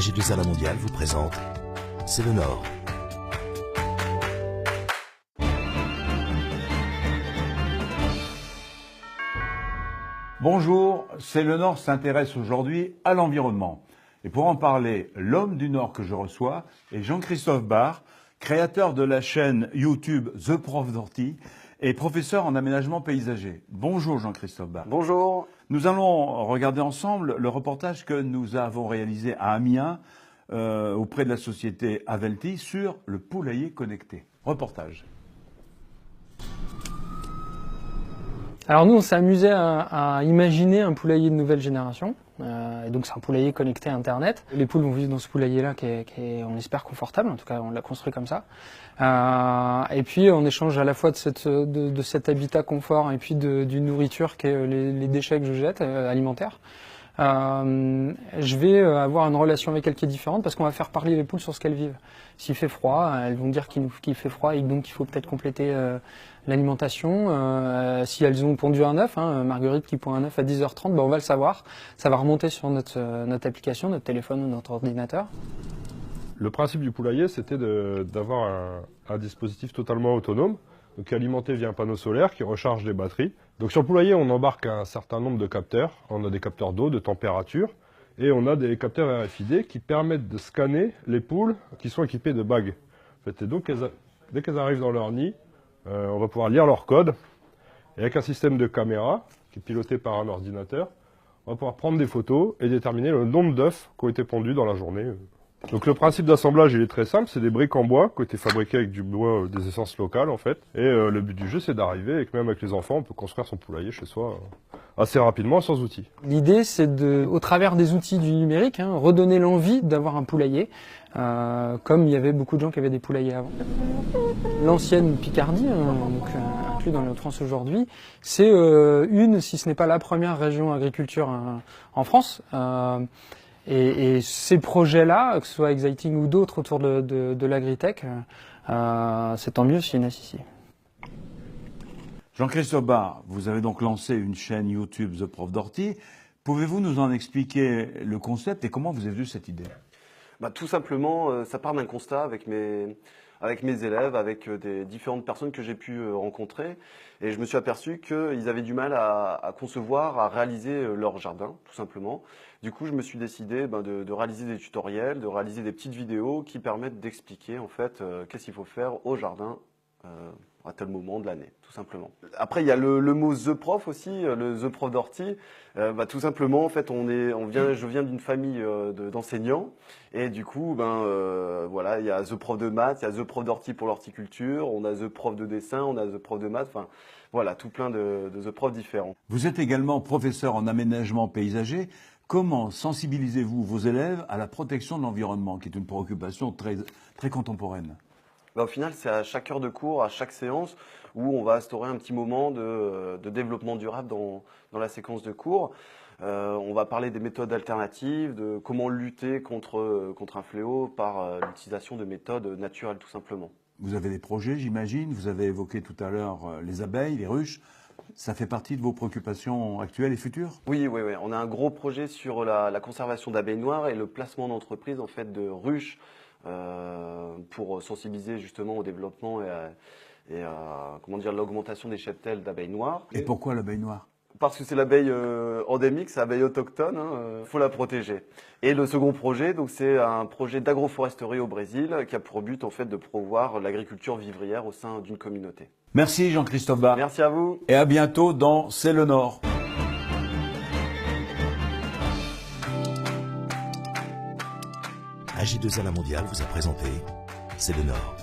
AG2A La Mondiale vous présente C'est le Nord. Bonjour, C'est le Nord s'intéresse aujourd'hui à l'environnement. Et pour en parler, l'homme du Nord que je reçois est Jean-Christophe Barre, créateur de la chaîne YouTube The Prof d'Ortie et professeur en aménagement paysager. Bonjour Jean-Christophe Barre. Bonjour. Nous allons regarder ensemble le reportage que nous avons réalisé à Amiens auprès de la société Avelti sur le poulailler connecté. Reportage. Alors nous, on s'est amusé à imaginer un poulailler de nouvelle génération. Et donc c'est un poulailler connecté à Internet. Les poules vont vivre dans ce poulailler-là qui est, on espère, confortable. En tout cas, on l'a construit comme ça. Et puis on échange à la fois de cet habitat confort et puis d'une nourriture qui est les déchets que je jette, alimentaires. Je vais avoir une relation avec elles qui est différente parce qu'on va faire parler les poules sur ce qu'elles vivent. S'il fait froid, elles vont dire qu'il fait froid et donc il faut peut-être compléter l'alimentation. Si elles ont pondu un œuf, Marguerite qui pond un œuf à 10h30, on va le savoir. Ça va remonter sur notre application, notre téléphone ou notre ordinateur. Le principe du poulailler, c'était d'avoir un dispositif totalement autonome, donc alimenté via un panneau solaire qui recharge les batteries. Donc sur le poulailler, on embarque un certain nombre de capteurs. On a des capteurs d'eau, de température, et on a des capteurs RFID qui permettent de scanner les poules qui sont équipées de bagues. En fait, et donc, dès qu'elles arrivent dans leur nid, on va pouvoir lire leur code. Et avec un système de caméra qui est piloté par un ordinateur, on va pouvoir prendre des photos et déterminer le nombre d'œufs qui ont été pondus dans la journée. Donc le principe d'assemblage, il est très simple, c'est des briques en bois qui ont été fabriquées avec du bois, des essences locales en fait. Et le but du jeu, c'est d'arriver et que même avec les enfants, on peut construire son poulailler chez soi assez rapidement sans outils. L'idée, c'est au travers des outils du numérique, redonner l'envie d'avoir un poulailler, comme il y avait beaucoup de gens qui avaient des poulaillers avant. L'ancienne Picardie, donc inclus dans le France aujourd'hui, c'est une, si ce n'est pas la première région agriculture en France. Et ces projets-là, que ce soit Exciting ou d'autres autour de l'agritech, c'est tant mieux s'il y en a ici. Jean-Christophe Barre, vous avez donc lancé une chaîne YouTube The Prof d'Ortie. Pouvez-vous nous en expliquer le concept et comment vous avez vu cette idée ? Tout simplement, ça part d'un constat avec mes élèves, avec des différentes personnes que j'ai pu rencontrer. Et je me suis aperçu qu'ils avaient du mal à concevoir, à réaliser leur jardin, tout simplement. Du coup, je me suis décidé de réaliser des tutoriels, de réaliser des petites vidéos qui permettent d'expliquer en fait qu'est-ce qu'il faut faire au jardin à tel moment de l'année, tout simplement. Après, il y a le mot The Prof aussi, le The Prof d'Ortie. Tout simplement, en fait, je viens d'une famille d'enseignants et du coup, voilà, il y a The Prof de maths, il y a The Prof d'Ortie pour l'horticulture, on a The Prof de dessin, on a The Prof de maths, enfin voilà, tout plein de The Prof différents. Vous êtes également professeur en aménagement paysager. Comment sensibilisez-vous vos élèves à la protection de l'environnement, qui est une préoccupation très, très contemporaine ? Au final, c'est à chaque heure de cours, à chaque séance, où on va instaurer un petit moment de développement durable dans la séquence de cours. On va parler des méthodes alternatives, de comment lutter contre un fléau par l'utilisation de méthodes naturelles, tout simplement. Vous avez des projets, j'imagine. Vous avez évoqué tout à l'heure les abeilles, les ruches. Ça fait partie de vos préoccupations actuelles et futures ? Oui. On a un gros projet sur la conservation d'abeilles noires et le placement d'entreprises en fait, de ruches pour sensibiliser justement au développement et à l'augmentation des cheptels d'abeilles noires. Et pourquoi l'abeille noire ? Parce que c'est l'abeille endémique, c'est l'abeille autochtone, faut la protéger. Et le second projet, donc c'est un projet d'agroforesterie au Brésil qui a pour but en fait de promouvoir l'agriculture vivrière au sein d'une communauté. Merci Jean-Christophe Barre. Merci à vous. Et à bientôt dans C'est le Nord. AG2A La Mondiale vous a présenté C'est le Nord.